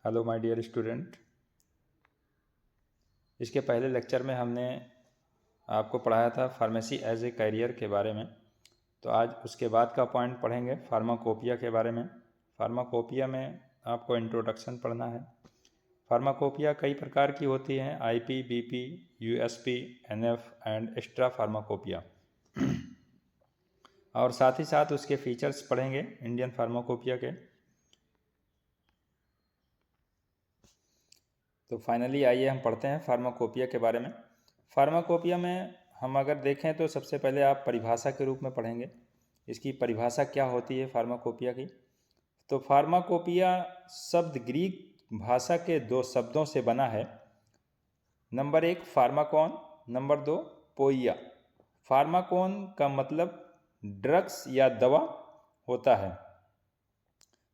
Hello my dear student. इसके पहले lecture में हमने आपको पढ़ाया था फार्मेसी एज ए करियर के बारे में। तो आज उसके बाद का पॉइंट पढ़ेंगे फार्माकोपिया के बारे में। फार्माकोपिया में आपको इंट्रोडक्शन पढ़ना है। फार्माकोपिया कई प्रकार की होती हैं, IP, BP, USP, NF and extra pharmacopoeia. और साथ ही साथ उसके फीचर्स पढ़ेंगे इंडियन फार्माकोपिया के। तो फाइनली आइए हम पढ़ते हैं फार्माकोपिया के बारे में। फार्माकोपिया में हम अगर देखें तो सबसे पहले आप परिभाषा के रूप में पढ़ेंगे। इसकी परिभाषा क्या होती है फार्माकोपिया की। तो फार्माकोपिया शब्द ग्रीक भाषा के दो शब्दों से बना है। Number 1 फार्माकोन, number 2 पोइया। फार्माकोन का मतलब ड्रग्स या दवा होता है।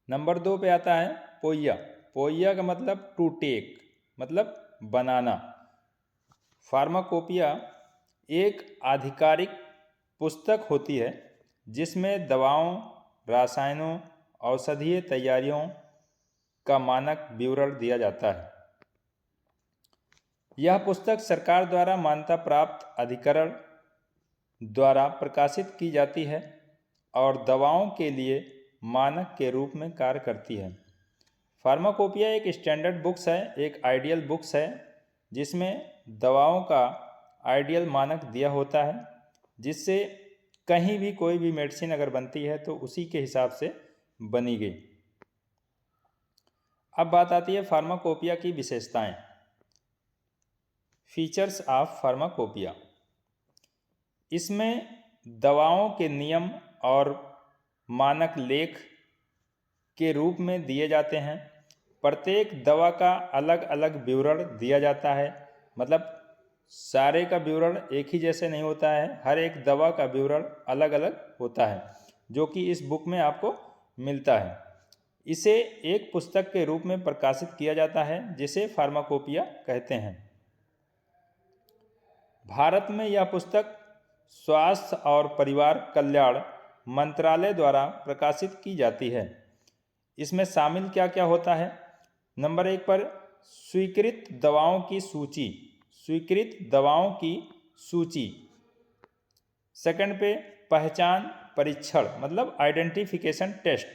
नंबर 2 पे आता है पोइया। पोइया का मतलब टू टेक, मतलब बनाना। फार्माकोपिया एक आधिकारिक पुस्तक होती है जिसमें दवाओं, रसायनों, औषधीय तैयारियों का मानक विवरण दिया जाता है। यह पुस्तक सरकार द्वारा मान्यता प्राप्त अधिकरण द्वारा प्रकाशित की जाती है और दवाओं के लिए मानक के रूप में कार्य करती है। फार्माकोपिया एक स्टैंडर्ड बुक्स है, एक आइडियल बुक्स है जिसमें दवाओं का आइडियल मानक दिया होता है, जिससे कहीं भी कोई भी मेडिसिन अगर बनती है तो उसी के हिसाब से बनी गई। अब बात आती है फार्माकोपिया की विशेषताएं। Features of pharmacopoeia. इसमें दवाओं के नियम और मानक लेख के रूप में दिए जाते हैं। प्रत्येक दवा का अलग अलग विवरण दिया जाता है, मतलब सारे का विवरण एक ही जैसे नहीं होता है, हर एक दवा का विवरण अलग अलग होता है, जो कि इस बुक में आपको मिलता है। इसे एक पुस्तक के रूप में प्रकाशित किया जाता है जिसे फार्माकोपिया कहते हैं। भारत में यह पुस्तक स्वास्थ्य और परिवार कल्याण मंत्रालय द्वारा प्रकाशित की जाती है। इसमें शामिल क्या क्या होता है। नंबर 1 पर स्वीकृत दवाओं की सूची, स्वीकृत दवाओं की सूची। सेकंड पे पहचान परीक्षण, मतलब आइडेंटिफिकेशन टेस्ट।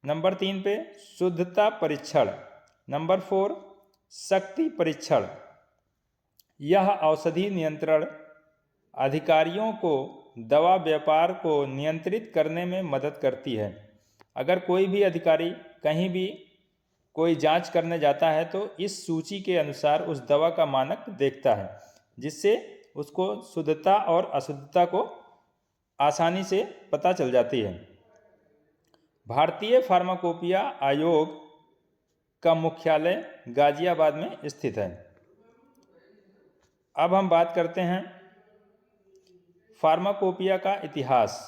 नंबर 3 पे शुद्धता परीक्षण। नंबर 4 शक्ति परीक्षण। यह औषधि नियंत्रण अधिकारियों को दवा व्यापार को नियंत्रित करने में मदद करती है। अगर कोई भी अधिकारी कहीं भी कोई जांच करने जाता है तो इस सूची के अनुसार उस दवा का मानक देखता है, जिससे उसको शुद्धता और अशुद्धता को आसानी से पता चल जाती है। भारतीय फार्माकोपिया आयोग का मुख्यालय गाजियाबाद में स्थित है। अब हम बात करते हैं फार्माकोपिया का इतिहास।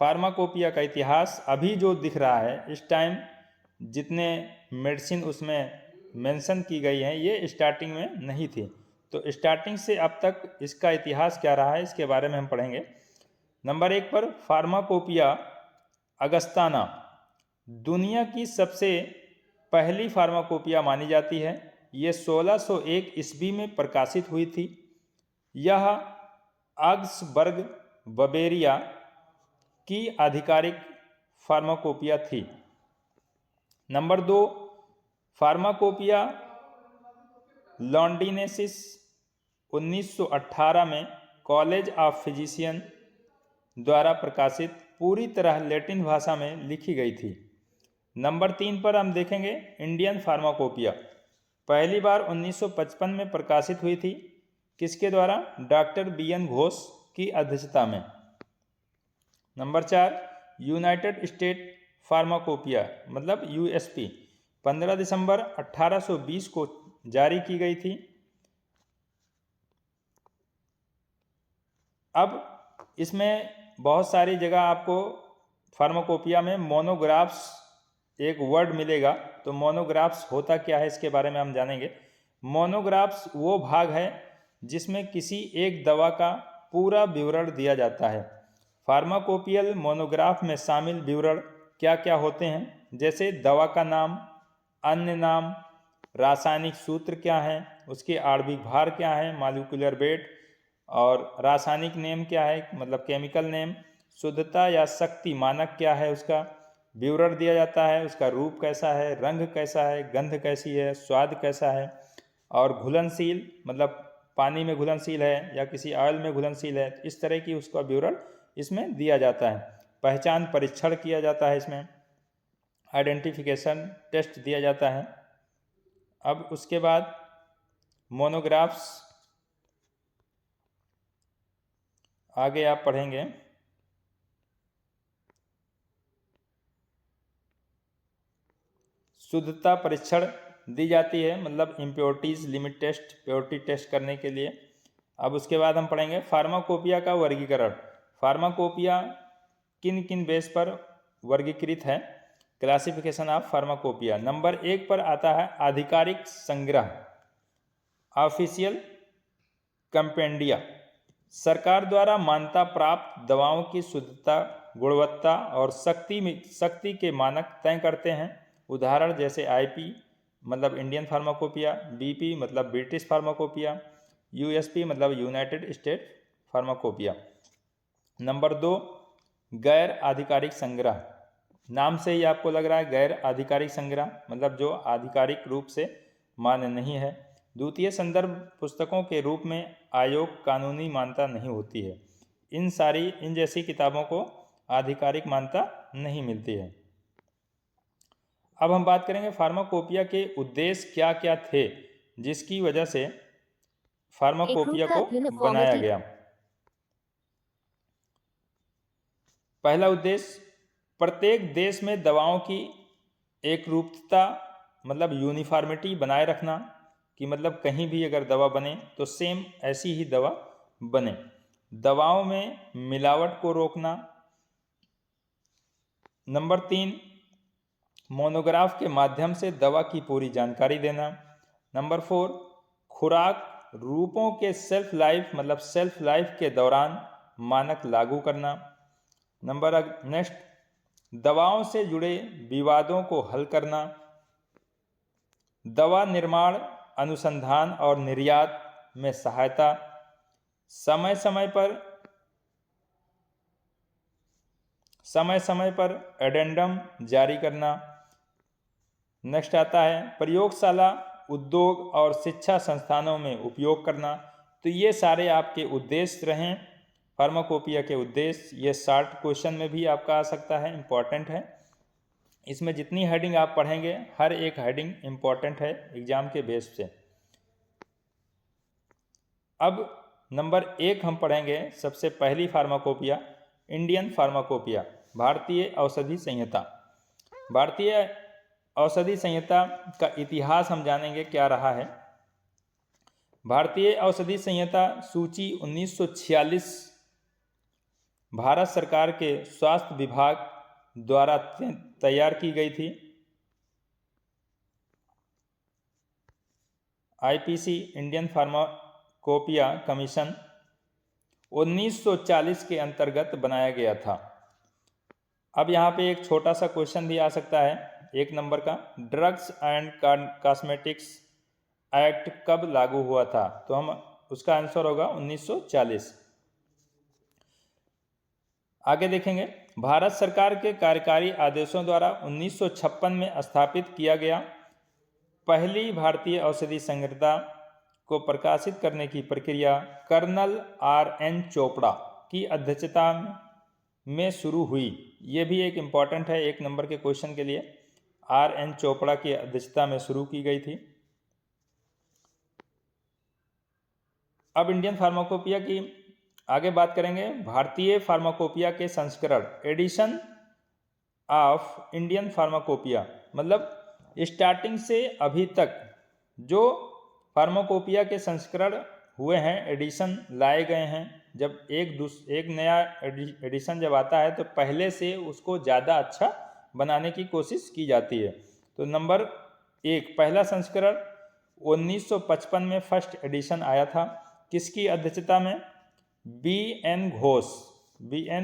फार्माकोपिया का इतिहास अभी जो दिख रहा है इस टाइम, जितने मेडिसिन उसमें मेंशन की गई हैं ये स्टार्टिंग में नहीं थी। तो स्टार्टिंग से अब तक इसका इतिहास क्या रहा है इसके बारे में हम पढ़ेंगे। नंबर 1 पर फार्माकोपिया अगस्ताना दुनिया की सबसे पहली फार्माकोपिया मानी जाती है। ये 1601 ईस्वी में प्रकाशित हुई थी। यह ऑक्सबर्ग बवेरिया की आधिकारिक फार्माकोपिया थी। नंबर 2 फार्माकोपिया लॉन्डिनेसिस 1918 में कॉलेज ऑफ फिजिशियन द्वारा प्रकाशित पूरी तरह लैटिन भाषा में लिखी गई थी। नंबर 3 पर हम देखेंगे इंडियन फार्माकोपिया। पहली बार 1955 में प्रकाशित हुई थी। किसके द्वारा? डॉक्टर BN घोष की अध्यक्षता में। नंबर 4 यूनाइटेड स्टेट फार्माकोपिया, मतलब USP 15 दिसंबर 1820 को जारी की गई थी। अब इसमें बहुत सारी जगह आपको फार्माकोपिया में मोनोग्राफ्स एक वर्ड मिलेगा। तो मोनोग्राफ्स होता क्या है इसके बारे में हम जानेंगे। मोनोग्राफ्स वो भाग है जिसमें किसी एक दवा का पूरा विवरण दिया जाता है। फार्माकोपियल मोनोग्राफ में शामिल विवरण क्या क्या होते हैं, जैसे दवा का नाम, अन्य नाम, रासायनिक सूत्र क्या है, उसके आणविक भार क्या है, मॉलिक्यूलर वेट, और रासायनिक नेम क्या है, मतलब केमिकल नेम, शुद्धता या शक्ति मानक क्या है, उसका विवरण दिया जाता है, उसका रूप कैसा है, रंग कैसा है, गंध कैसी है, स्वाद कैसा है, और घुलनशील मतलब पानी में घुलनशील है या किसी ऑयल में घुलनशील है, इस तरह की उसका विवरण इसमें दिया जाता है। पहचान परीक्षण किया जाता है, इसमें आइडेंटिफिकेशन टेस्ट दिया जाता है। अब उसके बाद मोनोग्राफ्स आगे आप पढ़ेंगे। शुद्धता परीक्षण दी जाती है, मतलब impurities limit test, purity test करने के लिए। अब उसके बाद हम पढ़ेंगे फार्माकोपिया का वर्गीकरण। फार्माकोपिया किन किन बेस पर वर्गीकृत है, क्लासिफिकेशन ऑफ फार्माकोपिया। नंबर 1 पर आता है आधिकारिक संग्रह, ऑफिशियल कंपेंडिया। सरकार द्वारा मान्यता प्राप्त दवाओं की शुद्धता, गुणवत्ता और शक्ति के मानक तय करते हैं। उदाहरण जैसे आईपी मतलब इंडियन फार्माकोपिया, बीपी मतलब ब्रिटिश फार्माकोपिया, यूएसपी मतलब यूनाइटेड स्टेट फार्माकोपिया। नंबर 2 गैर आधिकारिक संग्रह। नाम से ही आपको लग रहा है गैर आधिकारिक संग्रह मतलब जो आधिकारिक रूप से मान्य नहीं है। द्वितीय संदर्भ पुस्तकों के रूप में आयोग कानूनी मान्यता नहीं होती है। इन जैसी किताबों को आधिकारिक मान्यता नहीं मिलती है। अब हम बात करेंगे फार्माकोपिया के उद्देश्य क्या क्या थे जिसकी वजह से फार्माकोपिया को बनाया गया। पहला उद्देश्य प्रत्येक देश में दवाओं की एक रूपता मतलब यूनिफॉर्मिटी बनाए रखना, कि मतलब कहीं भी अगर दवा बने तो सेम ऐसी ही दवा बने। दवाओं में मिलावट को रोकना। नंबर 3 मोनोग्राफ के माध्यम से दवा की पूरी जानकारी देना। नंबर 4 खुराक रूपों के सेल्फ लाइफ के दौरान मानक लागू करना। नेक्स्ट दवाओं से जुड़े विवादों को हल करना। दवा निर्माण, अनुसंधान और निर्यात में सहायता। समय समय पर एडेंडम जारी करना। नेक्स्ट आता है प्रयोगशाला, उद्योग और शिक्षा संस्थानों में उपयोग करना। तो ये सारे आपके उद्देश्य रहें फार्माकोपिया के उद्देश्य। ये शॉर्ट क्वेश्चन में भी आपका आ सकता है, इम्पॉर्टेंट है। इसमें जितनी हेडिंग आप पढ़ेंगे हर एक हेडिंग इम्पॉर्टेंट है एग्जाम के बेस से। अब नंबर 1 हम पढ़ेंगे सबसे पहली फार्माकोपिया, इंडियन फार्माकोपिया, भारतीय औषधि संहिता। भारतीय औषधि संहिता का इतिहास हम जानेंगे क्या रहा है। भारतीय औषधि संहिता सूची 1946 भारत सरकार के स्वास्थ्य विभाग द्वारा तैयार की गई थी। आईपीसी इंडियन फार्माकोपिया कमीशन 1940 के अंतर्गत बनाया गया था। अब यहाँ पे एक छोटा सा क्वेश्चन भी आ सकता है 1 नंबर का, ड्रग्स एंड कॉस्मेटिक्स एक्ट कब लागू हुआ था? तो हम उसका आंसर होगा 1940। आगे देखेंगे भारत सरकार के कार्यकारी आदेशों द्वारा 1956 में स्थापित किया गया पहली भारतीय औषधि संहिता को प्रकाशित करने की प्रक्रिया कर्नल RN चोपड़ा की अध्यक्षता में शुरू हुई। ये भी एक इम्पॉर्टेंट है 1 नंबर के क्वेश्चन के लिए। RN चोपड़ा की अध्यक्षता में शुरू की गई थी। अब इंडियन फार्माकोपिया की आगे बात करेंगे। भारतीय फार्माकोपिया के संस्करण, एडिशन ऑफ इंडियन फार्माकोपिया, मतलब स्टार्टिंग से अभी तक जो फार्माकोपिया के संस्करण हुए हैं, एडिशन लाए गए हैं। जब एक नया एडिशन जब आता है तो पहले से उसको ज़्यादा अच्छा बनाने की कोशिश की जाती है। तो नंबर 1 पहला संस्करण 1955 में फर्स्ट एडिशन आया था। किसकी अध्यक्षता में? BN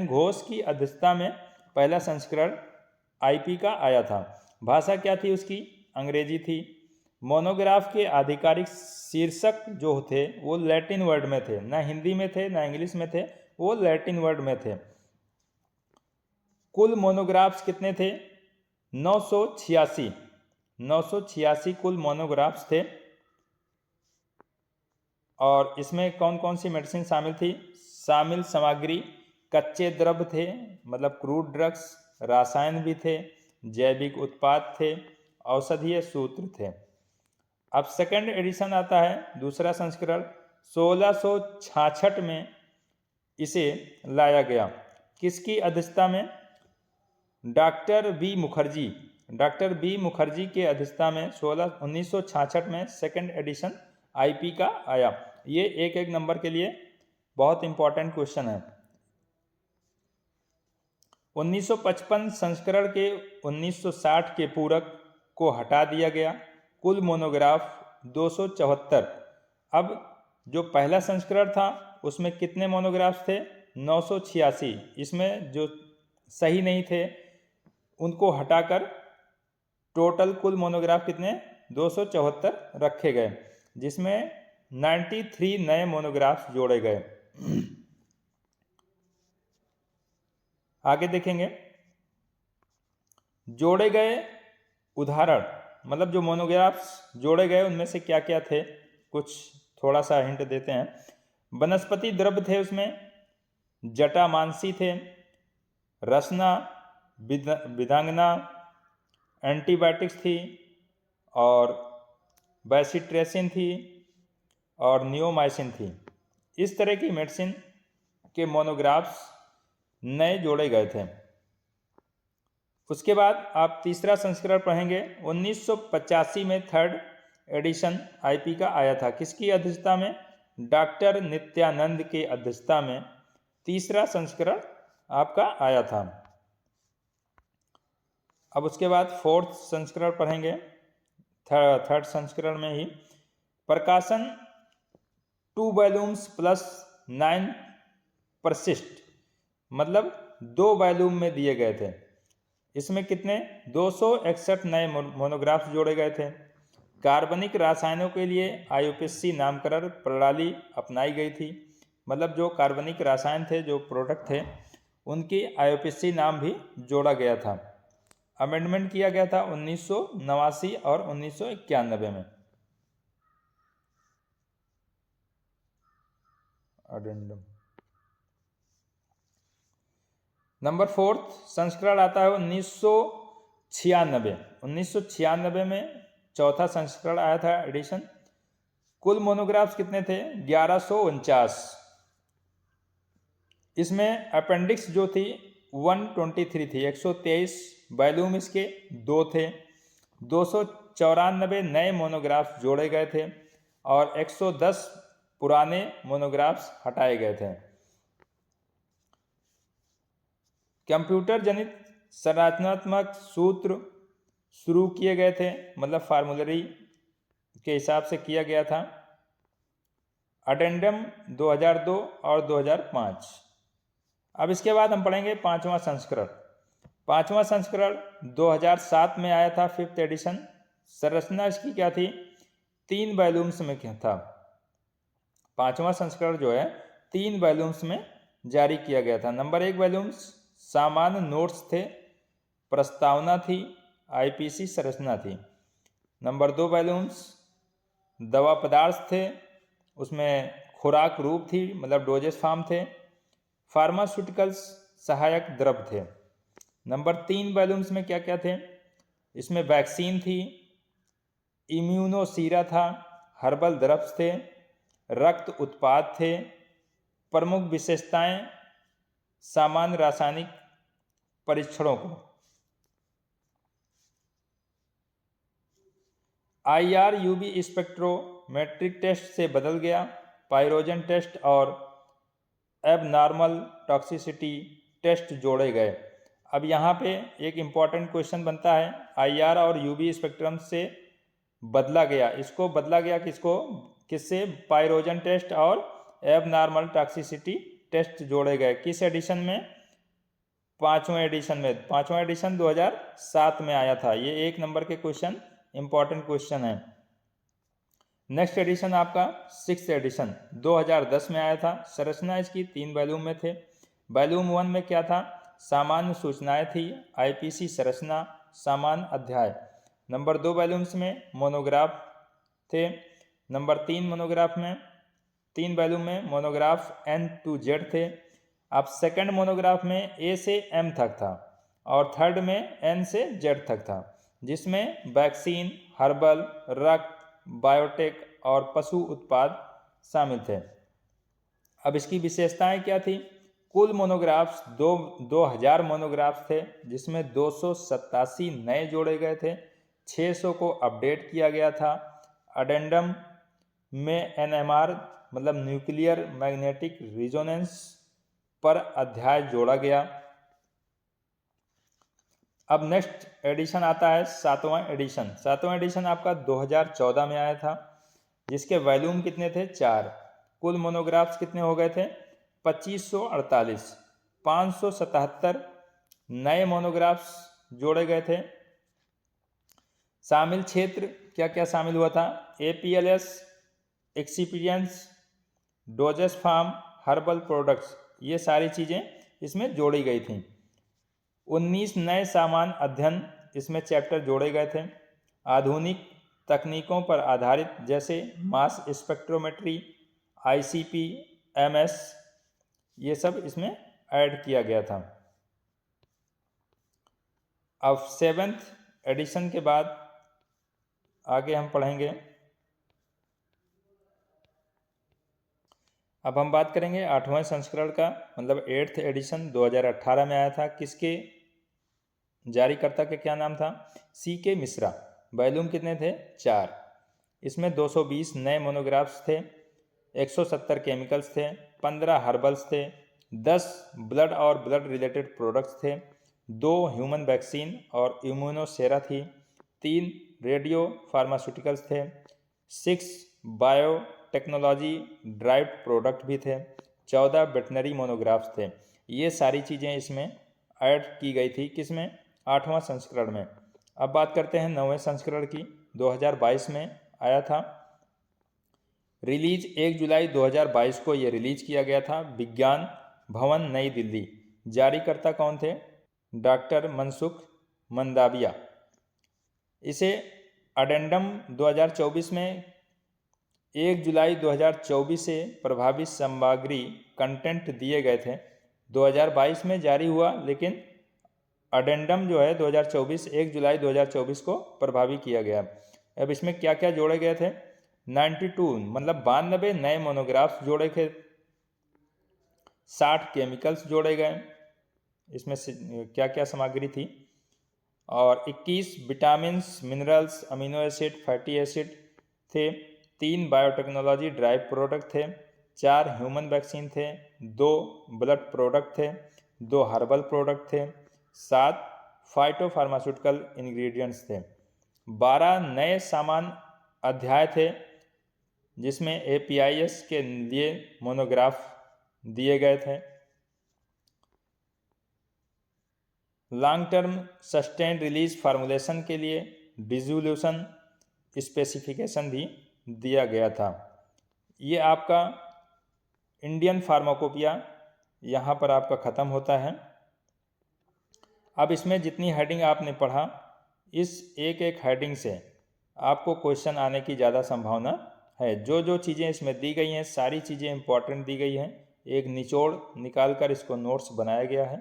घोष की अध्यक्षता में पहला संस्करण IP का आया था। भाषा क्या थी उसकी? अंग्रेजी थी। मोनोग्राफ के आधिकारिक शीर्षक जो थे वो लैटिन वर्ड में थे, ना हिंदी में थे ना इंग्लिश में थे, वो लैटिन वर्ड में थे। कुल मोनोग्राफ्स कितने थे? 986 कुल मोनोग्राफ्स थे। और इसमें कौन कौन सी मेडिसिन शामिल थी? शामिल सामग्री कच्चे द्रव्य थे, मतलब क्रूड ड्रग्स, रसायन भी थे, जैविक उत्पाद थे, औषधीय सूत्र थे। अब सेकंड एडिशन आता है, दूसरा संस्करण 1666 में इसे लाया गया। किसकी अध्यक्षता में? डॉक्टर बी मुखर्जी के अध्यक्षता में 1966 में सेकंड एडिशन आईपी का आया। ये एक एक नंबर के लिए बहुत इंपॉर्टेंट क्वेश्चन है। 1955 संस्करण के 1960 के पूरक को हटा दिया गया। कुल मोनोग्राफ 274। अब जो पहला संस्करण था उसमें कितने मोनोग्राफ्स थे? 986। इसमें जो सही नहीं थे उनको हटाकर टोटल कुल मोनोग्राफ कितने? 274 रखे गए, जिसमें 93 नए मोनोग्राफ जोड़े गए। आगे देखेंगे जोड़े गए उदाहरण, मतलब जो मोनोग्राफ्स जोड़े गए उनमें से क्या क्या थे, कुछ थोड़ा सा हिंट देते हैं। वनस्पति द्रव्य थे, उसमें जटामांसी थे, रसना, विदांगना, एंटीबायोटिक्स थी, और बैसिट्रेसिन थी, और नियोमाइसिन थी। इस तरह की मेडिसिन के मोनोग्राफ्स नए जोड़े गए थे। उसके बाद आप तीसरा संस्करण पढ़ेंगे। 1985 में थर्ड एडिशन आईपी का आया था। किसकी अध्यक्षता में? डॉक्टर नित्यानंद के अध्यक्षता में तीसरा संस्करण आपका आया था। अब उसके बाद फोर्थ संस्करण पढ़ेंगे, थर्ड संस्करण में ही प्रकाशन 2 वॉल्यूम्स प्लस 9 परसिस्ट, मतलब 2 वॉल्यूम में दिए गए थे। इसमें कितने? 261 नए मोनोग्राफ्स जोड़े गए थे। कार्बनिक रसायनों के लिए आईयूपीएसी नामकरण प्रणाली अपनाई गई थी, मतलब जो कार्बनिक रसायन थे, जो प्रोडक्ट थे, उनकी आईयूपीएसी नाम भी जोड़ा गया था। अमेंडमेंट किया गया था 1989 और 1991 में। अडेंडम। नंबर फोर्थ संस्करण आता है 1996। 1996 में चौथा संस्करण आया था एडिशन। कुल मोनोग्राफ्स कितने थे? 1149। इसमें अपेंडिक्स जो थी 123 थी, 123 वॉल्यूम इसके 2 थे। 294 नए मोनोग्राफ्स जोड़े गए थे और 110 पुराने मोनोग्राफ्स हटाए गए थे। कंप्यूटर जनित संरचनात्मक सूत्र शुरू किए गए थे, मतलब फार्मूलरी के हिसाब से किया गया था। अडेंडम 2002 और 2005। अब इसके बाद हम पढ़ेंगे पांचवा संस्करण। पांचवा संस्करण 2007 में आया था, फिफ्थ एडिशन। संरचना इसकी क्या थी? 3 वॉल्यूम्स में क्या था? पांचवा संस्करण जो है 3 वॉल्यूम्स में जारी किया गया था। नंबर 1 वॉल्यूम्स सामान्य नोट्स थे, प्रस्तावना थी, आईपीसी संरचना थी। नंबर 2 वॉल्यूम्स दवा पदार्थ थे, उसमें खुराक रूप थी, मतलब डोजेस फॉर्म थे, फार्मास्यूटिकल्स सहायक द्रव्य थे। नंबर 3 वॉल्यूम्स में क्या क्या थे? इसमें वैक्सीन थी, इम्यूनोसीरा था, हर्बल द्रव्य थे, रक्त उत्पाद थे, प्रमुख विशेषताएं सामान्य रासायनिक परीक्षणों को। आईआर यूवी स्पेक्ट्रोमेट्रिक टेस्ट से बदल गया। पायरोजन टेस्ट और एबनॉर्मल टॉक्सिसिटी टेस्ट जोड़े गए। अब यहाँ पे एक इम्पॉर्टेंट क्वेश्चन बनता है, आईआर और यूवी स्पेक्ट्रम से बदला गया, इसको बदला गया किससे? पायरोजन टेस्ट और एबनॉर्मल टॉक्सिसिटी टेस्ट जोड़े गए। किस एडिशन में? पांचवें एडिशन में। पांचवा एडिशन 2007 में आया था। ये 1 नंबर के क्वेश्चन इम्पॉर्टेंट क्वेश्चन है। नेक्स्ट एडिशन आपका 6th एडिशन 2010 में आया था। संरचना इसकी 3 वॉल्यूम में थे। वॉल्यूम 1 में क्या था? सामान्य सूचनाएं थी, आईपीसी संरचना, सामान्य अध्याय। नंबर 2 वॉल्यूम्स में मोनोग्राफ थे। नंबर 3 मोनोग्राफ में 3 वॉल्यूम में मोनोग्राफ N to Z थे। अब सेकंड मोनोग्राफ में A से M तक था और थर्ड में N से Z तक था, जिसमें वैक्सीन, हर्बल, रक्त, बायोटेक और पशु उत्पाद शामिल थे। अब इसकी विशेषताएं क्या थी? कुल मोनोग्राफ्स 2000 मोनोग्राफ्स थे, जिसमें 287 नए जोड़े गए थे, 600 को अपडेट किया गया था। अडेंडम में NMR मतलब न्यूक्लियर मैग्नेटिक रिजोनेंस पर अध्याय जोड़ा गया। अब नेक्स्ट एडिशन आता है 7वां एडिशन। 7वां एडिशन आपका 2014 में आया था, जिसके वॉल्यूम कितने थे? 4। कुल मोनोग्राफ्स कितने हो गए थे? 2548। 577 नए मोनोग्राफ्स जोड़े गए थे। शामिल क्षेत्र क्या क्या शामिल हुआ था? APLS, experience, doses form, herbal products, ये सारी चीज़ें इसमें जोड़ी गई थी। 19 नए सामान्य अध्ययन इसमें चैप्टर जोड़े गए थे। आधुनिक तकनीकों पर आधारित जैसे मास स्पेक्ट्रोमेट्री, ICP, MS, ये सब इसमें ऐड किया गया था। अब 7th एडिशन के बाद आगे हम पढ़ेंगे। अब हम बात करेंगे 8वें संस्करण का, मतलब 8th एडिशन 2018 में आया था। किसके जारीकर्ता के क्या नाम था? CK मिश्रा। वॉल्यूम कितने थे? 4। इसमें 220 नए मोनोग्राफ्स थे, 170 केमिकल्स थे, 15 हर्बल्स थे, 10 ब्लड और ब्लड रिलेटेड प्रोडक्ट्स थे, 2 ह्यूमन वैक्सीन और इम्यूनोसेरा थी, 3 रेडियो फार्मास्यूटिकल्स थे, 6 बायो टेक्नोलॉजी ड्राइव्ड प्रोडक्ट भी थे, 14 वेटनरी मोनोग्राफ्स थे। ये सारी चीज़ें इसमें ऐड की गई थी। किसमें? 8वां संस्करण में। अब बात करते हैं 9वें संस्करण की। 2022 में आया था। रिलीज 1 जुलाई 2022 को ये रिलीज किया गया था। विज्ञान भवन नई दिल्ली। जारीकर्ता कौन थे? डॉक्टर मनसुख मंदाविया। इसे अडेंडम 2024 में 1 जुलाई 2024 से प्रभावित सामग्री कंटेंट दिए गए थे। 2022 में जारी हुआ, लेकिन अडेंडम जो है 2024 1 जुलाई 2024 को प्रभावी किया गया। अब इसमें क्या क्या जोड़े गए थे? 92 मतलब 92 नए मोनोग्राफ्स जोड़े थे, 60 केमिकल्स जोड़े गए। इसमें क्या क्या सामग्री थी? और 21 vitamin, minerals, amino acid, fatty acid थे, 3 बायोटेक्नोलॉजी ड्राइव प्रोडक्ट थे, 4 ह्यूमन वैक्सीन थे, 2 ब्लड प्रोडक्ट थे, 2 हर्बल प्रोडक्ट थे, 7 फाइटो फार्मास्यूटिकल इंग्रेडिएंट्स थे, 12 नए सामान्य अध्याय थे, जिसमें APIS के लिए मोनोग्राफ दिए गए थे। Long term sustain release formulation के लिए डिसोल्यूशन स्पेसिफिकेशन भी दिया गया था। ये आपका इंडियन फार्माकोपिया यहाँ पर आपका ख़त्म होता है। अब इसमें जितनी हेडिंग आपने पढ़ा, इस एक एक हेडिंग से आपको क्वेश्चन आने की ज़्यादा संभावना है। जो जो चीज़ें इसमें दी गई हैं, सारी चीज़ें इंपॉर्टेंट दी गई हैं। एक निचोड़ निकाल कर इसको नोट्स बनाया गया है,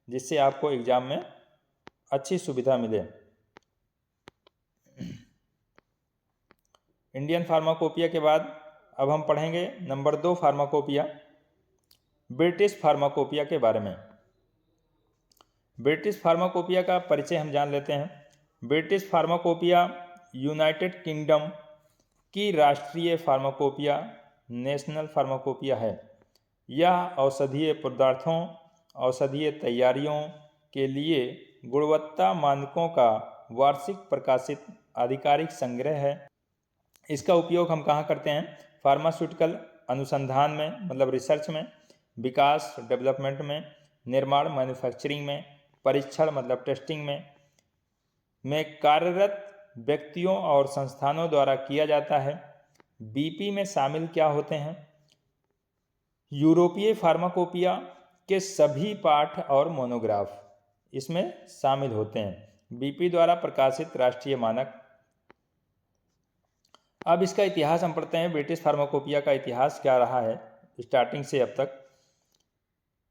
जिससे आपको एग्ज़ाम में अच्छी सुविधा मिले। इंडियन फार्माकोपिया के बाद अब हम पढ़ेंगे नंबर 2 फार्माकोपिया, ब्रिटिश फार्माकोपिया के बारे में। ब्रिटिश फार्माकोपिया का परिचय हम जान लेते हैं। ब्रिटिश फार्माकोपिया यूनाइटेड किंगडम की राष्ट्रीय फार्माकोपिया, नेशनल फार्माकोपिया है। यह औषधीय पदार्थों, औषधीय तैयारियों के लिए गुणवत्ता मानकों का वार्षिक प्रकाशित आधिकारिक संग्रह है। इसका उपयोग हम कहाँ करते हैं? फार्मास्यूटिकल अनुसंधान में, मतलब रिसर्च में, विकास डेवलपमेंट में, निर्माण मैन्युफैक्चरिंग में, परीक्षण मतलब टेस्टिंग में कार्यरत व्यक्तियों और संस्थानों द्वारा किया जाता है। बीपी में शामिल क्या होते हैं? यूरोपीय फार्माकोपिया के सभी पाठ और मोनोग्राफ इसमें शामिल होते हैं। बीपी द्वारा प्रकाशित राष्ट्रीय मानक। अब इसका इतिहास हम पढ़ते हैं। ब्रिटिश फार्माकोपिया का इतिहास क्या रहा है स्टार्टिंग से अब तक।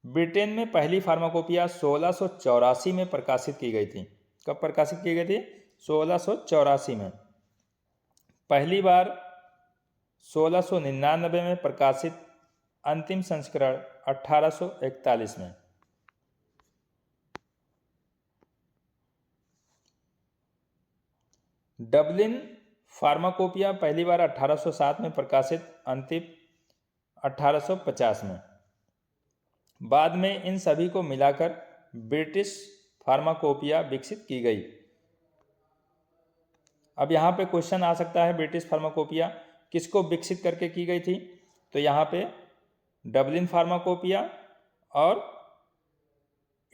ब्रिटेन में पहली फार्माकोपिया 1684 में प्रकाशित की गई थी। कब प्रकाशित की गई थी? 1684 में। पहली बार 1699 में प्रकाशित, अंतिम संस्करण 1841 में। डबलिन फार्माकोपिया पहली बार 1807 में प्रकाशित, अंतिम 1850 में। बाद में इन सभी को मिलाकर ब्रिटिश फार्माकोपिया विकसित की गई। अब यहाँ पे क्वेश्चन आ सकता है, ब्रिटिश फार्माकोपिया किसको विकसित करके की गई थी? तो यहाँ पे डबलिन फार्माकोपिया और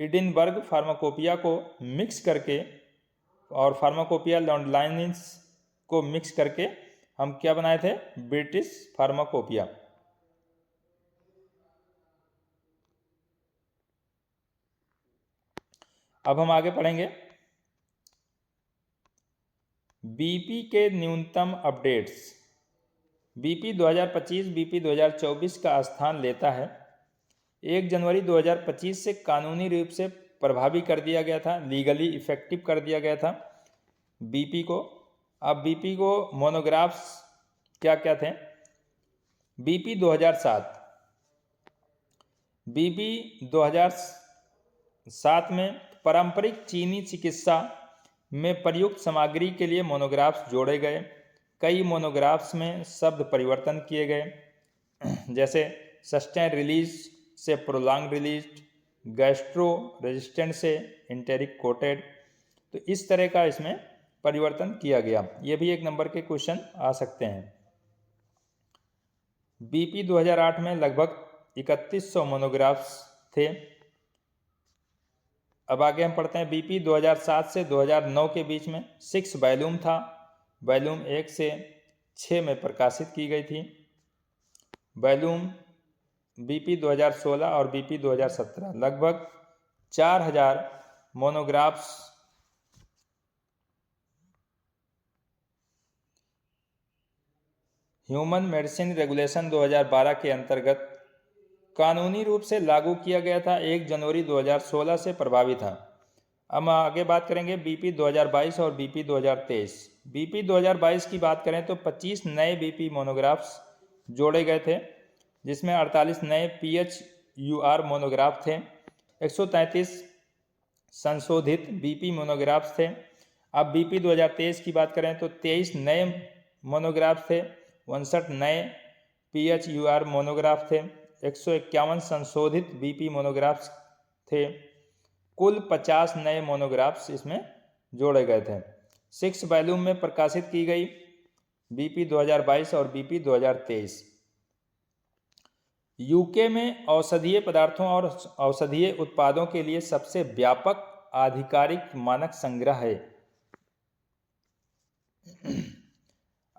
एडिनबर्ग फार्माकोपिया को मिक्स करके और फार्माकोपिया लॉन्डलाइनिस को मिक्स करके हम क्या बनाए थे? British pharmacopoeia. अब हम आगे पढ़ेंगे। बीपी के न्यूनतम अपडेट्स। बीपी 2025 बीपी 2024 का स्थान लेता है। 1 जनवरी 2025 से कानूनी रूप से प्रभावी कर दिया गया था, लीगली इफेक्टिव कर दिया गया था बीपी को। अब बीपी को मोनोग्राफ्स क्या क्या थे? बीपी 2007, बीपी 2007 में पारंपरिक चीनी चिकित्सा में प्रयुक्त सामग्री के लिए मोनोग्राफ्स जोड़े गए। कई मोनोग्राफ्स में शब्द परिवर्तन किए गए, जैसे सस्टेन रिलीज से प्रोलॉन्ग रिलीज, गैस्ट्रो रेजिस्टेंट से इंटेरिक कोटेड। तो इस तरह का इसमें परिवर्तन किया गया। ये भी एक नंबर के क्वेश्चन आ सकते हैं। बीपी 2008 में लगभग 3100 मोनोग्राफ्स थे। अब आगे हम पढ़ते हैं। बीपी 2007 से 2009 के बीच में 6 वॉल्यूम था। वॉल्यूम 1 से 6 में प्रकाशित की गई थी। वॉल्यूम बीपी 2016 और बीपी 2017 लगभग 4000 मोनोग्राफ्स ह्यूमन मेडिसिन रेगुलेशन 2012 के अंतर्गत कानूनी रूप से लागू किया गया था। 1 जनवरी 2016 से प्रभावी था। अब हम आगे बात करेंगे बीपी 2022 और बीपी 2023। बीपी 2022 की बात करें तो 25 नए बीपी मोनोग्राफ्स जोड़े गए थे, जिसमें 48 नए PHUR मोनोग्राफ थे। 133 संशोधित बीपी मोनोग्राफ्स थे। अब बीपी 2023 की बात करें तो 23 नए मोनोग्राफ थे, 59 नए PHUR मोनोग्राफ थे, 151 संशोधित बीपी मोनोग्राफ्स थे। कुल 50 नए मोनोग्राफ्स इसमें जोड़े गए थे। 6 वॉल्यूम में प्रकाशित की गई बीपी 2022 और बीपी 2023। यूके में औषधीय पदार्थों और औषधीय उत्पादों के लिए सबसे व्यापक आधिकारिक मानक संग्रह है।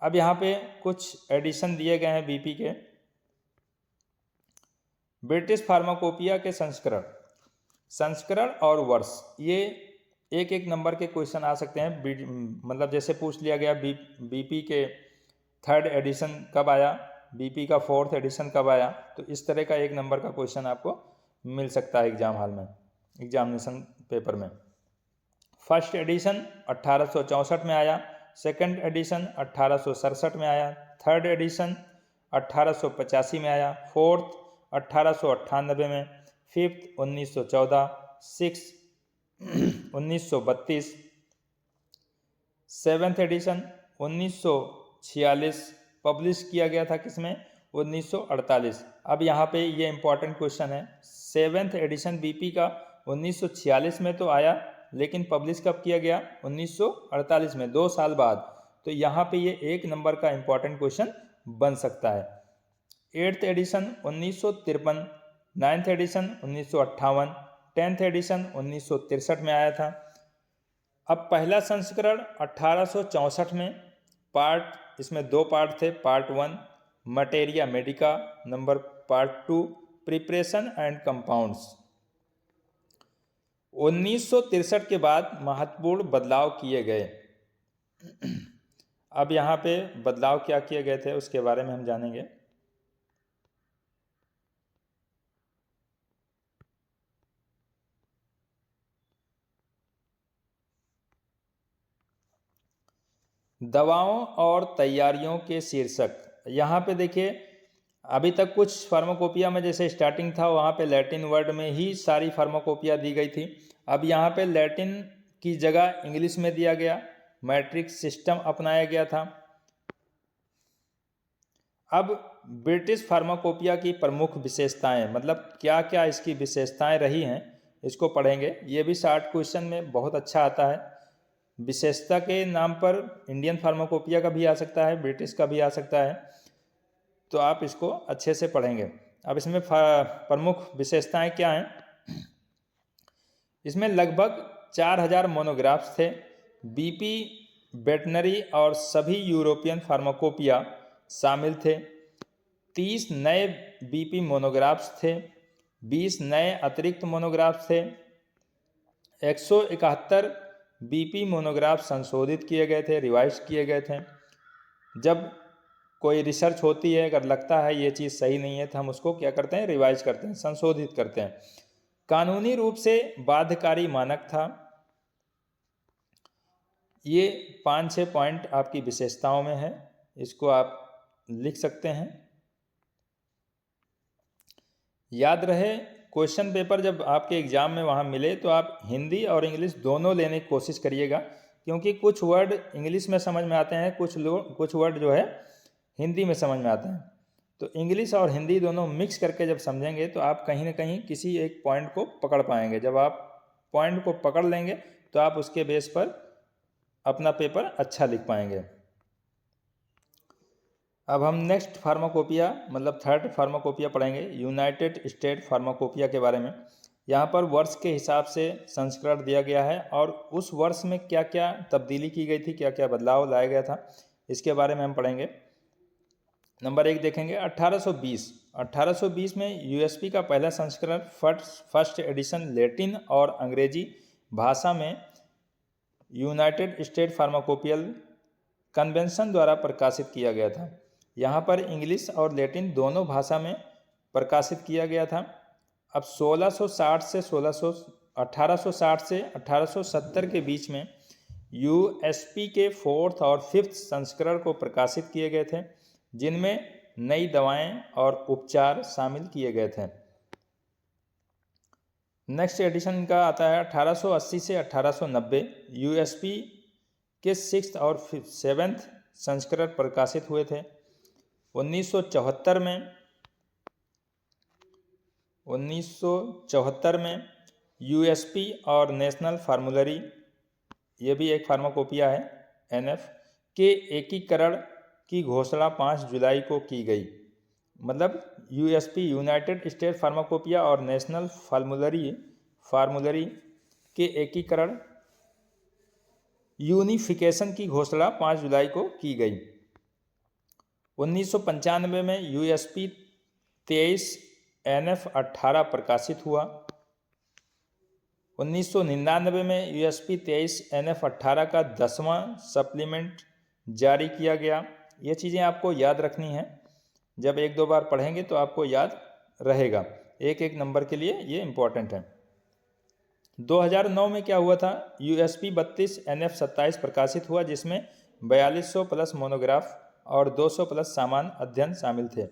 अब यहाँ पे कुछ एडिशन दिए गए हैं बीपी के। ब्रिटिश फार्माकोपिया के संस्करण और वर्ष, ये एक एक नंबर के क्वेश्चन आ सकते हैं। मतलब जैसे पूछ लिया गया बीपी के 3rd एडिशन कब आया, बीपी का 4th एडिशन कब आया। तो इस तरह का एक नंबर का क्वेश्चन आपको मिल सकता है एग्जाम हॉल में, एग्जामिनेशन पेपर में। 1st एडिशन 1864 में आया, 2nd एडिशन 1867 में आया, 3rd एडिशन 1885 में आया, 4th 1898 में, 5th 1914, 6th 1932, 7th addition 1946 publish किया गया था। किसमें? 1948। अब यहाँ पे ये इंपॉर्टेंट क्वेश्चन है। 7th एडिशन बीपी का 1946 में तो आया, लेकिन पब्लिश कब किया गया? 1948 में, 2 साल बाद। तो यहाँ पे ये एक नंबर का इंपॉर्टेंट क्वेश्चन बन सकता है। 8th addition 1953, 9th addition 1958, 10th addition 1963 में आया था। अब पहला संस्करण 1864 में, इसमें 2 पार्ट थे। Part 1 materia Medica, part 2 preparation and compounds. 1963 के बाद महत्वपूर्ण बदलाव किए गए। अब यहाँ पे बदलाव क्या किए गए थे उसके बारे में हम जानेंगे। दवाओं और तैयारियों के शीर्षक। यहाँ पे देखिए, अभी तक कुछ फार्माकोपिया में जैसे स्टार्टिंग था वहाँ पे लैटिन वर्ड में ही सारी फार्माकोपिया दी गई थी। अब यहाँ पे लैटिन की जगह इंग्लिश में दिया गया, मैट्रिक्स सिस्टम अपनाया गया था। अब ब्रिटिश फार्माकोपिया की प्रमुख विशेषताएं, मतलब क्या क्या इसकी विशेषताएं रही हैं, इसको पढ़ेंगे। ये भी 60 क्वेश्चन में बहुत अच्छा आता है। विशेषता के नाम पर इंडियन फार्माकोपिया का भी आ सकता है, ब्रिटिश का भी आ सकता है, तो आप इसको अच्छे से पढ़ेंगे। अब इसमें प्रमुख विशेषताएं क्या हैं? इसमें लगभग 4000 मोनोग्राफ्स थे। बीपी, वेटनरी और सभी यूरोपियन फार्माकोपिया शामिल थे। 30 नए बीपी मोनोग्राफ्स थे। 20 नए अतिरिक्त मोनोग्राफ्स थे। 171 बीपी मोनोग्राफ संशोधित किए गए थे, रिवाइज किए गए थे। जब कोई रिसर्च होती है, अगर लगता है ये चीज़ सही नहीं है तो हम उसको क्या करते हैं, रिवाइज करते हैं, संशोधित करते हैं। कानूनी रूप से बाध्यकारी मानक था। ये 5-6 पॉइंट आपकी विशेषताओं में है, इसको आप लिख सकते हैं। याद रहे, क्वेश्चन पेपर जब आपके एग्जाम में वहाँ मिले तो आप हिंदी और इंग्लिश दोनों लेने की कोशिश करिएगा, क्योंकि कुछ वर्ड इंग्लिश में समझ में आते हैं, कुछ वर्ड जो है हिंदी में समझ में आते हैं। तो इंग्लिश और हिंदी दोनों मिक्स करके जब समझेंगे तो आप कहीं ना कहीं किसी एक पॉइंट को पकड़ पाएंगे। जब आप पॉइंट को पकड़ लेंगे तो आप उसके बेस पर अपना पेपर अच्छा लिख पाएंगे। अब हम नेक्स्ट फार्माकोपिया मतलब थर्ड फार्माकोपिया पढ़ेंगे, यूनाइटेड स्टेट फार्माकोपिया के बारे में। यहाँ पर वर्ष के हिसाब से संस्करण दिया गया है और उस वर्ष में क्या क्या तब्दीली की गई थी, क्या क्या बदलाव लाया गया था, इसके बारे में हम पढ़ेंगे। नंबर 1 देखेंगे 1820 में यूएसपी का पहला संस्करण फर्स्ट एडिशन लैटिन और अंग्रेजी भाषा में यूनाइटेड स्टेट फार्माकोपियल कन्वेंशन द्वारा प्रकाशित किया गया था। यहाँ पर इंग्लिश और लैटिन दोनों भाषा में प्रकाशित किया गया था। अब 1860 से 1870 के बीच में यूएसपी के 4th और 5th संस्करण को प्रकाशित किए गए थे, जिनमें नई दवाएं और उपचार शामिल किए गए थे। नेक्स्ट एडिशन का आता है 1880 से 1890। यूएसपी के 6th और 7th संस्करण प्रकाशित हुए थे। 1974 में यूएसपी और नेशनल फार्मुलरी, ये भी एक फार्माकोपिया है, एनएफ के एकीकरण की घोषणा 5 जुलाई को की गई। मतलब यूएसपी यूनाइटेड स्टेट फार्माकोपिया और नेशनल फार्मुलरी के एकीकरण यूनिफिकेशन की घोषणा 5 जुलाई को की गई। 1995 में यूएसपी 23 एनएफ 18 प्रकाशित हुआ। 1999 में यूएसपी 23 एनएफ 18 का 10वां सप्लीमेंट जारी किया गया। ये चीज़ें आपको याद रखनी हैं, जब 1-2 बार पढ़ेंगे तो आपको याद रहेगा, एक एक नंबर के लिए ये इम्पोर्टेंट है। 2009 में क्या हुआ था, यूएसपी 32 एनएफ 27 प्रकाशित हुआ, जिसमें 4200 प्लस मोनोग्राफ और 200 प्लस सामान्य अध्ययन शामिल थे।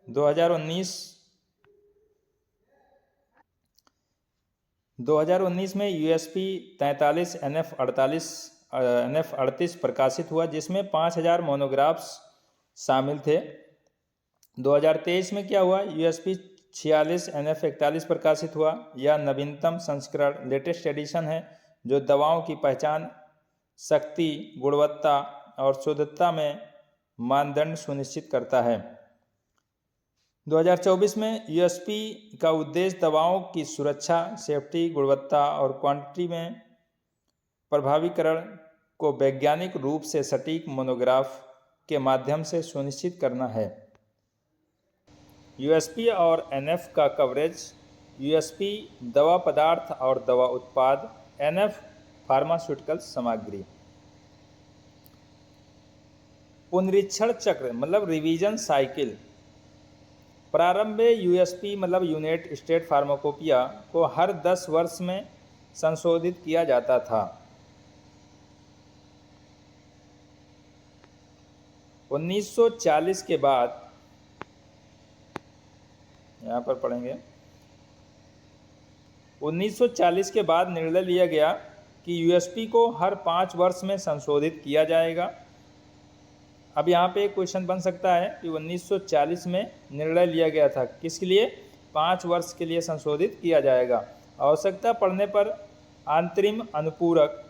2019 में यूएसपी 43 एनएफ 38 प्रकाशित हुआ, जिसमें 5000 मोनोग्राफ्स शामिल थे। 2023 में क्या हुआ, यूएसपी 46 एनएफ 41 प्रकाशित हुआ। यह नवीनतम संस्करण लेटेस्ट एडिशन है, जो दवाओं की पहचान, शक्ति, गुणवत्ता और शुद्धता में मानदंड सुनिश्चित करता है। 2024 में यूएसपी का उद्देश्य दवाओं की सुरक्षा, सेफ्टी, गुणवत्ता और क्वांटिटी में प्रभावीकरण को वैज्ञानिक रूप से सटीक मोनोग्राफ के माध्यम से सुनिश्चित करना है। यूएसपी और एनएफ का कवरेज। यूएसपी दवा पदार्थ और दवा उत्पाद, एनएफ फार्मास्यूटिकल सामग्री। पुनरीक्षण चक्र मतलब रिवीजन साइकिल। प्रारंभ में यूएसपी मतलब यूनाइटेड स्टेट फार्माकोपिया को हर 10 वर्ष में संशोधित किया जाता था। 1940 के बाद, यहाँ पर पढ़ेंगे, 1940 के बाद निर्णय लिया गया कि यूएसपी को हर 5 वर्ष में संशोधित किया जाएगा। अब यहाँ पे एक क्वेश्चन बन सकता है कि 1940 में निर्णय लिया गया था, किसके लिए? 5 वर्ष के लिए संशोधित किया जाएगा। आवश्यकता पड़ने पर अंतरिम अनुपूरक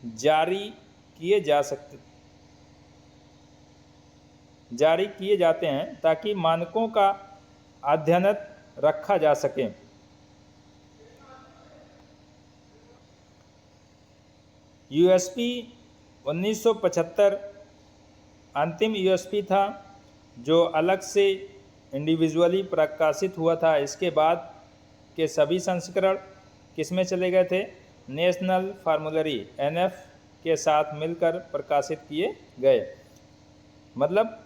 जारी किए जाते हैं ताकि मानकों का अध्ययन रखा जा सके। यूएसपी 1975 अंतिम यूएसपी था जो अलग से इंडिविजुअली प्रकाशित हुआ था। इसके बाद के सभी संस्करण किसमें चले गए थे? नेशनल फार्मूलरी एनएफ के साथ मिलकर प्रकाशित किए गए। मतलब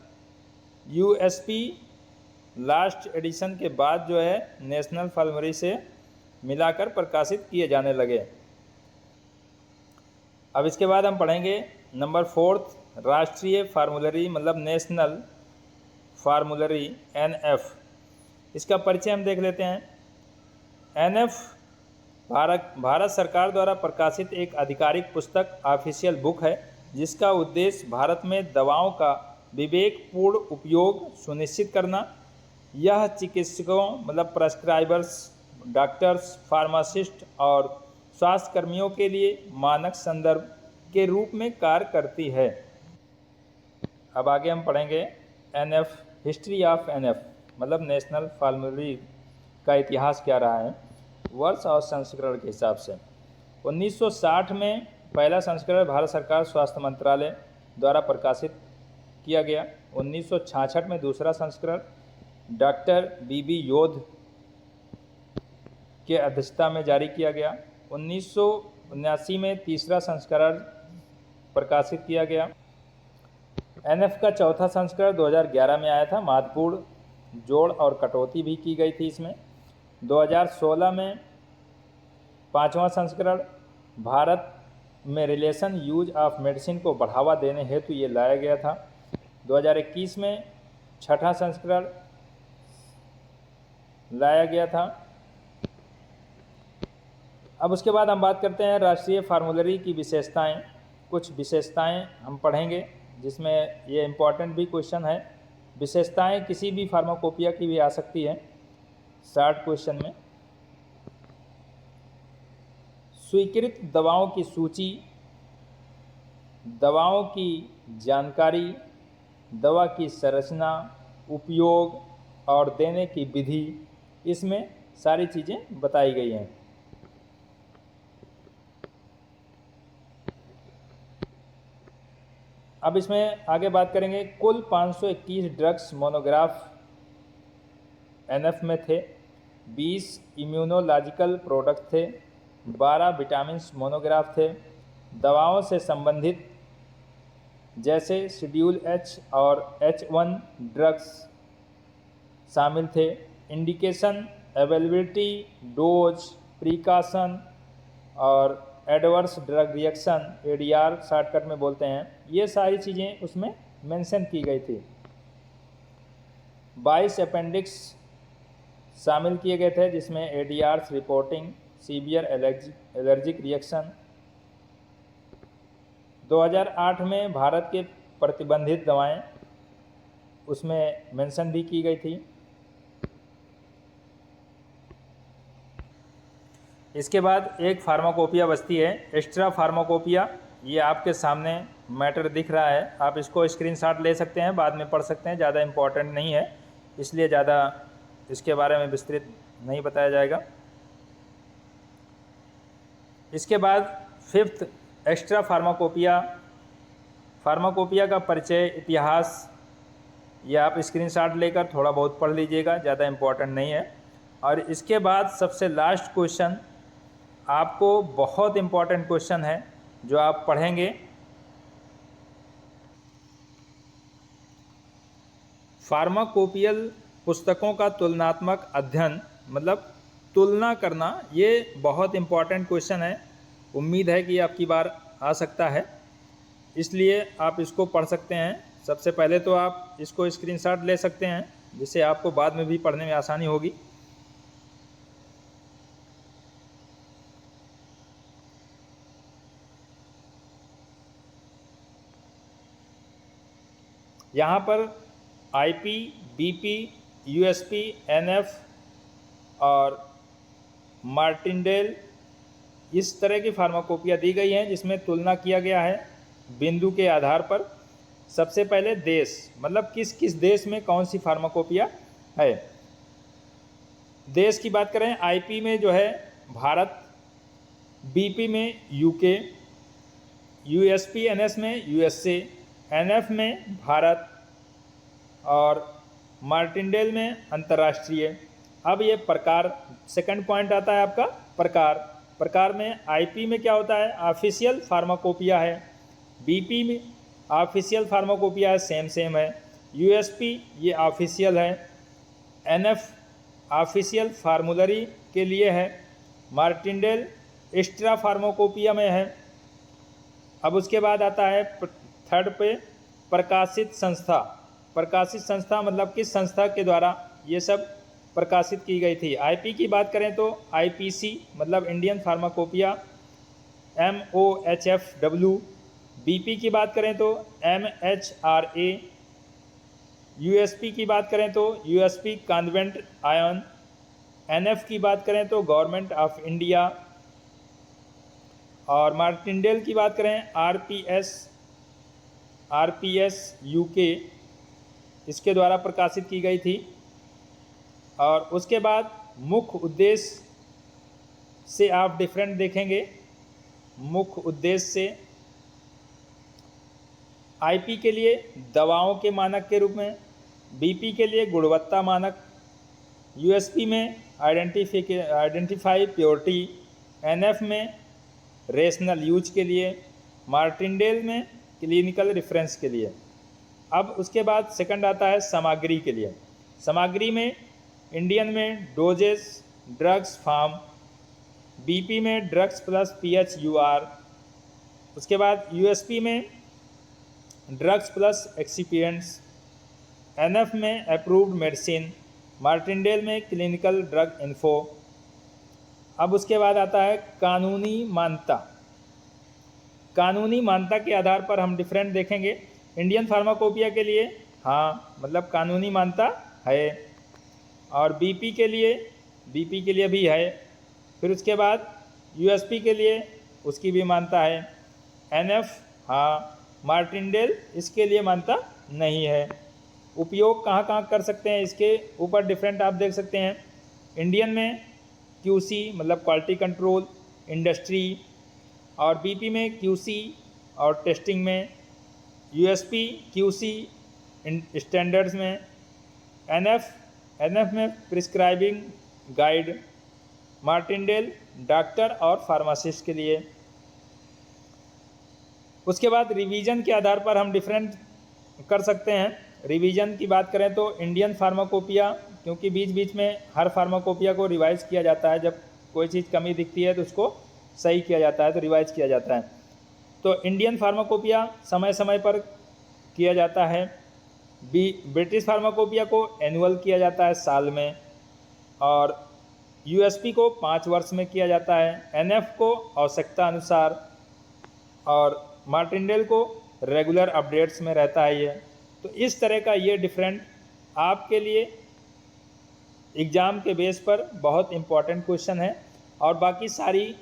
यूएसपी लास्ट एडिशन के बाद जो है नेशनल फार्मूलरी से मिलाकर प्रकाशित किए जाने लगे। अब इसके बाद हम पढ़ेंगे नंबर 4 राष्ट्रीय फार्मूलरी मतलब नेशनल फार्मूलरी एनएफ। इसका परिचय हम देख लेते हैं। एनएफ भारत सरकार द्वारा प्रकाशित एक आधिकारिक पुस्तक, ऑफिशियल बुक है, जिसका उद्देश्य भारत में दवाओं का विवेकपूर्ण उपयोग सुनिश्चित करना। यह चिकित्सकों मतलब प्रेस्क्राइबर्स, डॉक्टर्स, फार्मासिस्ट और स्वास्थ्य कर्मियों के लिए मानक संदर्भ के रूप में कार्य करती है। अब आगे हम पढ़ेंगे एनएफ, हिस्ट्री ऑफ एनएफ मतलब नेशनल फार्मूलरी का इतिहास क्या रहा है वर्ष और संस्करण के हिसाब से। 1960 में पहला संस्करण भारत सरकार स्वास्थ्य मंत्रालय द्वारा प्रकाशित किया गया। 1966 में दूसरा संस्करण डॉक्टर बीबी योध के अध्यक्षता में जारी किया गया। 1979 में तीसरा संस्करण प्रकाशित किया गया। एनएफ का चौथा संस्करण 2011 में आया था। महत्वपूर्ण जोड़ और कटौती भी की गई थी इसमें। 2016 में पांचवा संस्करण भारत में रिलेशन यूज ऑफ मेडिसिन को बढ़ावा देने हेतु ये लाया गया था। 2021 में छठा संस्करण लाया गया था। अब उसके बाद हम बात करते हैं राष्ट्रीय फार्मूलरी की विशेषताएं। कुछ विशेषताएं हम पढ़ेंगे जिसमें ये इम्पॉर्टेंट भी क्वेश्चन है। विशेषताएं किसी भी फार्माकोपिया की भी आ सकती है शॉर्ट क्वेश्चन में। स्वीकृत दवाओं की सूची, दवाओं की जानकारी, दवा की संरचना, उपयोग और देने की विधि, इसमें सारी चीज़ें बताई गई हैं। अब इसमें आगे बात करेंगे। कुल 521 ड्रग्स मोनोग्राफ एनएफ में थे, 20 इम्यूनोलॉजिकल प्रोडक्ट थे, 12 विटामिन मोनोग्राफ थे। दवाओं से संबंधित जैसे शेड्यूल एच और H1 ड्रग्स शामिल थे। इंडिकेशन, अवेलेबिलिटी, डोज, प्रिकॉशन और adverse drug reaction, ADR shortcut में बोलते हैं, ये सारी चीज़ें उसमें मेंशन की गई थी। 22 अपेंडिक्स शामिल किए गए थे जिसमें ADRs reporting, severe allergic reaction. 2008 में भारत के प्रतिबंधित दवाएं उसमें मेंशन भी की गई थी। इसके बाद एक फार्माकोपिया बचती है, एक्स्ट्रा फार्माकोपिया। ये आपके सामने मैटर दिख रहा है, आप इसको स्क्रीनशॉट ले सकते हैं, बाद में पढ़ सकते हैं, ज़्यादा इम्पोर्टेंट नहीं है इसलिए ज़्यादा इसके बारे में विस्तृत नहीं बताया जाएगा। इसके बाद 5th एक्स्ट्रा फार्माकोपिया, फार्माकोपिया का परिचय, इतिहास, ये आप स्क्रीनशॉट लेकर थोड़ा बहुत पढ़ लीजिएगा, ज़्यादा इम्पोर्टेंट नहीं है। और इसके बाद सबसे लास्ट क्वेश्चन आपको बहुत इम्पोर्टेंट क्वेश्चन है जो आप पढ़ेंगे। फार्माकोपियल पुस्तकों का तुलनात्मक अध्ययन, मतलब तुलना करना, ये बहुत इम्पोर्टेंट क्वेश्चन है। उम्मीद है कि आपकी बार आ सकता है, इसलिए आप इसको पढ़ सकते हैं। सबसे पहले तो आप इसको स्क्रीनशॉट ले सकते हैं, जिससे आपको बाद में भी पढ़ने में आसानी होगी। यहाँ पर आईपी, बीपी, यूएसपी, एनएफ और मार्टिनडेल, इस तरह की फार्माकोपिया दी गई हैं जिसमें तुलना किया गया है बिंदु के आधार पर। सबसे पहले देश, मतलब किस किस देश में कौन सी फार्माकोपिया है। देश की बात करें, आईपी में जो है भारत, बीपी में यूके, यूएसपी एनएस में यूएसए, एनएफ में भारत और मार्टिनडेल में अंतर्राष्ट्रीय। अब ये प्रकार, सेकंड पॉइंट आता है आपका प्रकार। प्रकार में आईपी में क्या होता है, ऑफिशियल फार्माकोपिया है। बीपी में ऑफिशियल फार्माकोपिया है, सेम है। यूएसपी ये ऑफिशियल है। एनएफ ऑफिशियल फार्मूलरी के लिए है। मार्टिनडेल एक्स्ट्रा फार्माकोपिया में है। अब उसके बाद आता है थर्ड पे प्रकाशित संस्था। प्रकाशित संस्था मतलब किस संस्था के द्वारा ये सब प्रकाशित की गई थी। आईपी की बात करें तो आईपीसी मतलब इंडियन फार्माकोपिया, MOHFW। बीपी की बात करें तो MHRA। यूएसपी की बात करें तो यूएसपी कॉन्वेंट आयन। एनएफ की बात करें तो गवर्नमेंट ऑफ इंडिया। और मार्टिनडेल की बात करें आरपीएस यूके, इसके द्वारा प्रकाशित की गई थी। और उसके बाद मुख्य उद्देश्य से आप डिफरेंट देखेंगे। मुख्य उद्देश्य से आईपी के लिए दवाओं के मानक के रूप में, बीपी के लिए गुणवत्ता मानक, यूएसपी में आइडेंटिफाई प्योरिटी, एनएफ में रेशनल यूज के लिए, मार्टिनडेल में क्लिनिकल रेफरेंस के लिए। अब उसके बाद सेकंड आता है सामग्री के लिए। सामग्री में इंडियन में डोजेस, ड्रग्स फॉर्म, बीपी में ड्रग्स प्लस PHUR। उसके बाद यूएसपी में ड्रग्स प्लस एक्सिपिएंट्स, एनएफ में अप्रूव्ड मेडिसिन, मार्टिनडेल में क्लिनिकल ड्रग इन्फो। अब उसके बाद आता है कानूनी मान्यता। कानूनी मान्यता के आधार पर हम डिफरेंट देखेंगे। इंडियन फार्माकोपिया के लिए हाँ मतलब कानूनी मान्यता है, और बीपी के लिए भी है। फिर उसके बाद यूएसपी के लिए उसकी भी मान्यता है। एनएफ हाँ, मार्टिनडेल इसके लिए मान्यता नहीं है। उपयोग कहाँ कहाँ कर सकते हैं इसके ऊपर डिफरेंट आप देख सकते हैं। इंडियन में QC मतलब क्वालिटी कंट्रोल, इंडस्ट्री, और बीपी में QC और टेस्टिंग में, यूएसपी QC स्टैंडर्ड्स में, एनएफ में प्रिस्क्राइबिंग गाइड, मार्टिनडेल डॉक्टर और फार्मासिस्ट के लिए। उसके बाद रिवीजन के आधार पर हम डिफरेंट कर सकते हैं। रिवीजन की बात करें तो इंडियन फार्माकोपिया, क्योंकि बीच बीच में हर फार्माकोपिया को रिवाइज किया जाता है, जब कोई चीज़ कमी दिखती है तो उसको सही किया जाता है, तो रिवाइज किया जाता है। तो इंडियन फार्माकोपिया समय समय पर किया जाता है। ब्रिटिश फार्माकोपिया को एनुअल किया जाता है साल में, और यूएसपी को 5 वर्ष में किया जाता है, एनएफ को आवश्यकता अनुसार, और मार्टिनडेल को रेगुलर अपडेट्स में रहता है ये। तो इस तरह का ये डिफरेंट आपके लिए एग्ज़ाम के बेस पर बहुत इम्पॉर्टेंट क्वेश्चन है। और बाकी सारी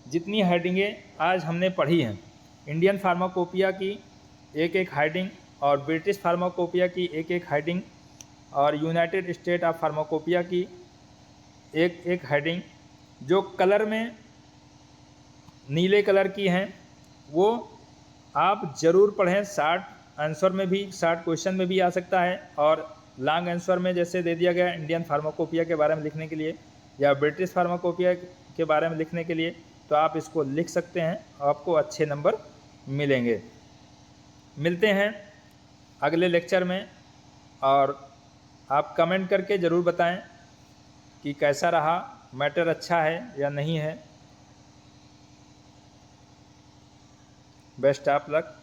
जितनी हेडिंगें आज हमने पढ़ी हैं, इंडियन फार्माकोपिया की एक एक हेडिंग, और ब्रिटिश फार्माकोपिया की एक एक हेडिंग, और यूनाइटेड स्टेट ऑफ फार्माकोपिया की एक हेडिंग, जो कलर में नीले कलर की हैं वो आप ज़रूर पढ़ें। 60 आंसर में भी, 60 क्वेश्चन में भी आ सकता है, और लॉन्ग आंसर में जैसे दे दिया गया इंडियन फार्माकोपिया के बारे में लिखने के लिए या ब्रिटिश फार्माकोपिया के बारे में लिखने के लिए, तो आप इसको लिख सकते हैं, आपको अच्छे नंबर मिलेंगे। मिलते हैं अगले लेक्चर में, और आप कमेंट करके ज़रूर बताएं कि कैसा रहा, मैटर अच्छा है या नहीं है। Best of luck.